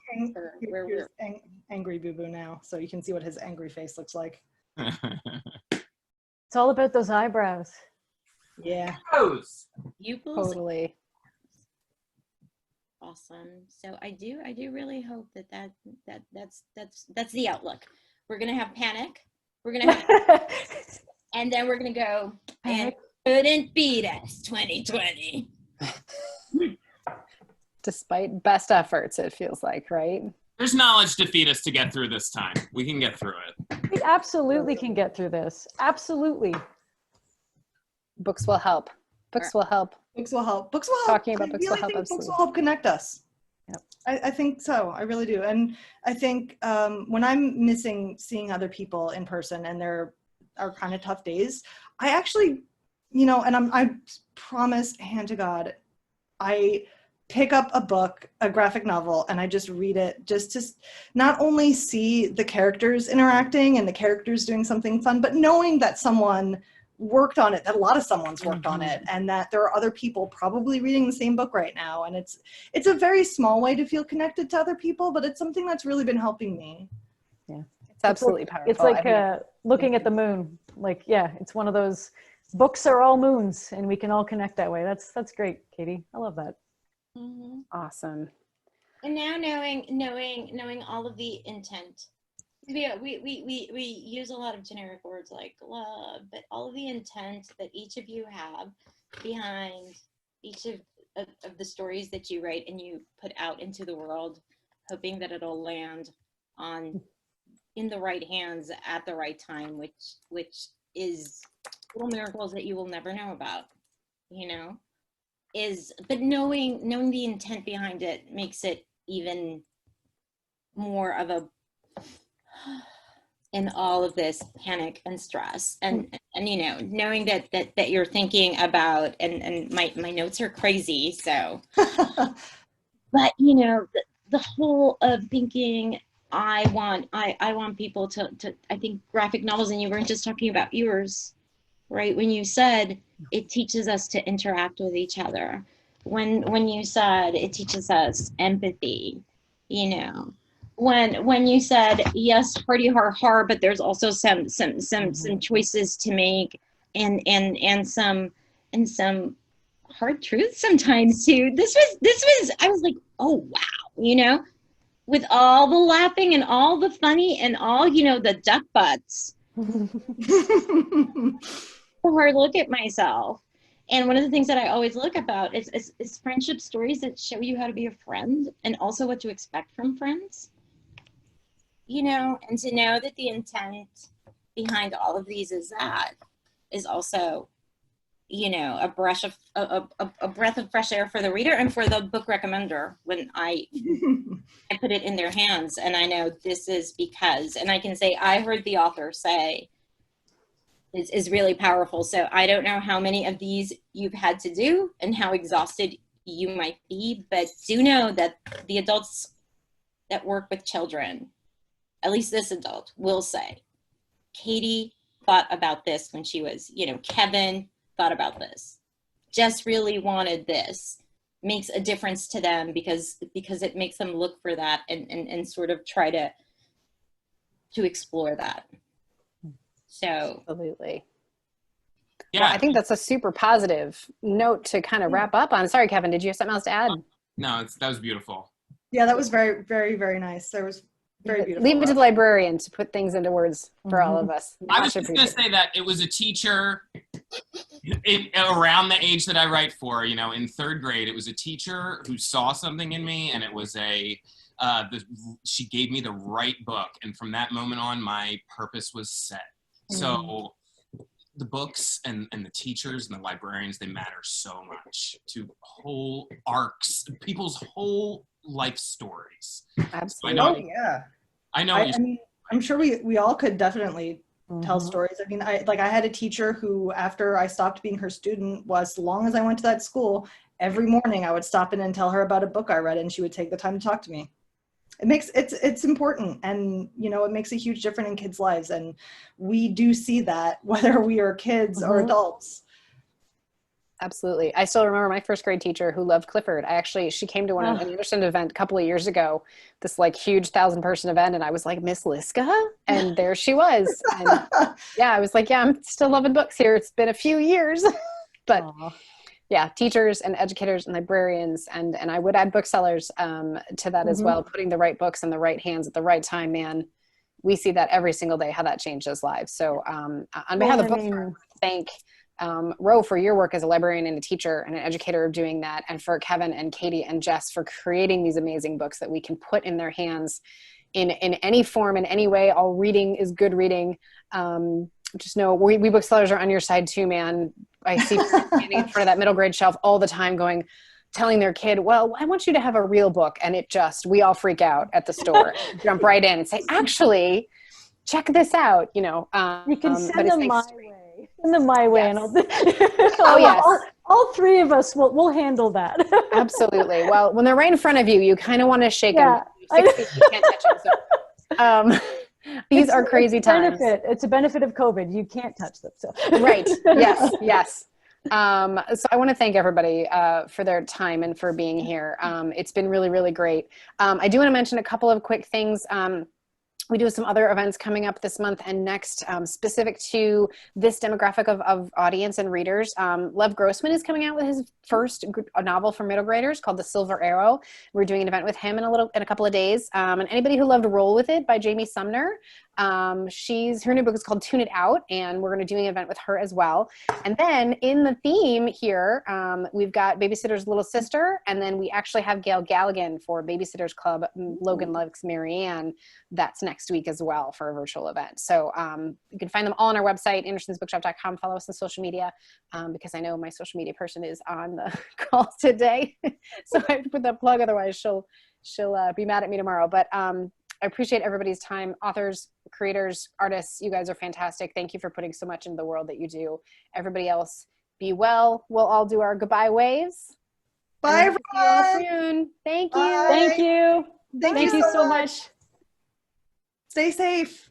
Where we're angry boo boo now, so you can see what his angry face looks like. It's all about those eyebrows. Yeah. Pupils. Totally. Awesome. So I do really hope that's the outlook. We're gonna have panic. We're gonna have, and then we're gonna go and couldn't beat us 2020. Despite best efforts, it feels like, right? There's knowledge to feed us to get through this time. We can get through it. We absolutely can get through this. Absolutely. Books will help. Books will help. Books will help. Books will help. Talking about books will help. Books will help connect us. Yep. I think so. I really do. And I think when I'm missing seeing other people in person and there are kind of tough days, I actually, you know, and I promise, hand to God, I pick up a book, a graphic novel, and I just read it just to not only see the characters interacting and the characters doing something fun, but knowing that someone worked on it, that a lot of someone's worked on it, and that there are other people probably reading the same book right now. And it's a very small way to feel connected to other people, but it's something that's really been helping me. Yeah, it's absolutely powerful. It's like looking at the moon. Like, yeah, it's one of those books are all moons, and we can all connect that way. That's great, Katie. I love that. Mm-hmm. Awesome. And now knowing all of the intent. We use a lot of generic words like love, but all of the intent that each of you have behind each of the stories that you write and you put out into the world, hoping that it'll land in the right hands at the right time, which is little miracles that you will never know about, you know. But knowing the intent behind it makes it even more of a, in all of this panic and stress and you know, knowing that you're thinking about, and my notes are crazy, so but you know, the whole of thinking I want people to I think graphic novels, and you weren't just talking about yours, right? When you said it teaches us to interact with each other, when you said it teaches us empathy, you know, when you said yes, hardy har, but there's also some choices to make and some hard truths sometimes too. This was I was like, oh wow, you know, with all the laughing and all the funny and all, you know, the duck butts. A hard look at myself. And one of the things that I always look about is friendship stories that show you how to be a friend and also what to expect from friends. You know, and to know that the intent behind all of these is also, you know, a breath of fresh air for the reader and for the book recommender when I put it in their hands. And I know this is because, and I can say, I heard the author say, is really powerful. So I don't know how many of these you've had to do and how exhausted you might be, but do know that the adults that work with children, at least this adult, will say, Katie thought about this when she was, you know, Kevin thought about this. Jess really wanted this. Makes a difference to them because it makes them look for that and sort of try to explore that. So absolutely. Yeah, well, I think that's a super positive note to kind of wrap up on. Sorry, Kevin, did you have something else to add? No, that was beautiful. Yeah, that was very, very, very nice. There was very beautiful. Leave it to the librarian to put things into words for all of us. I was just going to say that it was a teacher around the age that I write for, you know, in third grade, it was a teacher who saw something in me, and it was she gave me the right book. And from that moment on, my purpose was set. So the books and the teachers and the librarians, they matter so much to whole arcs, people's whole life stories. Absolutely. Oh yeah. I know. I mean, I'm sure we all could definitely tell stories. I mean, I had a teacher who, after I stopped being her student, was, as long as I went to that school, every morning I would stop in and tell her about a book I read, and she would take the time to talk to me. It's important, and you know, it makes a huge difference in kids' lives, and we do see that whether we are kids or adults. Absolutely. I still remember my first grade teacher who loved Clifford. She came to an Anderson event a couple of years ago, this like huge 1,000-person event. And I was like, Miss Liska? And there she was. And yeah, I was like, yeah, I'm still loving books here. It's been a few years, but yeah, teachers and educators and librarians, and I would add booksellers to that as well, putting the right books in the right hands at the right time, man. We see that every single day, how that changes lives. So on behalf of the Bookshop, I want to thank Ro for your work as a librarian and a teacher and an educator of doing that, and for Kevin and Katie and Jess for creating these amazing books that we can put in their hands in any form, in any way. All reading is good reading. Just know we booksellers are on your side too, man. I see people standing in front of that middle grade shelf all the time telling their kid, well, I want you to have a real book. And we all freak out at the store, jump right in and say, actually, check this out. You know, you can send them my way. Send them my way, and yes. All three of us we'll handle that. Absolutely. Well, when they're right in front of you, you kind of want to shake Yeah. them. 6 feet, you can't touch them. So, these are crazy times. It's a benefit of COVID. You can't touch them. So. Right. Yes. Yes. So I want to thank everybody for their time and for being here. It's been really, really great. I do want to mention a couple of quick things. We do have some other events coming up this month and next, specific to this demographic of audience and readers. Lev Grossman is coming out with his first novel for middle graders called The Silver Arrow. We're doing an event with him in a couple of days. And anybody who loved Roll With It by Jamie Sumner, her new book is called Tune It Out, and we're going to do an event with her as well. And then in the theme here, we've got Babysitter's Little Sister, and then we actually have Gail Galligan for Babysitters Club. Logan Loves Marianne. That's next week as well for a virtual event. So you can find them all on our website, andersonsbookshop.com. Follow us on social media, because I know my social media person is on the call today. So I have to put that plug, otherwise she'll be mad at me tomorrow. But I appreciate everybody's time. Authors, creators, artists, you guys are fantastic. Thank you for putting so much into the world that you do. Everybody else, be well. We'll all do our goodbye waves. Bye, See you all everyone. soon. Thank you. Bye. Thank you. Thank Thank you you so so much. much. Stay safe.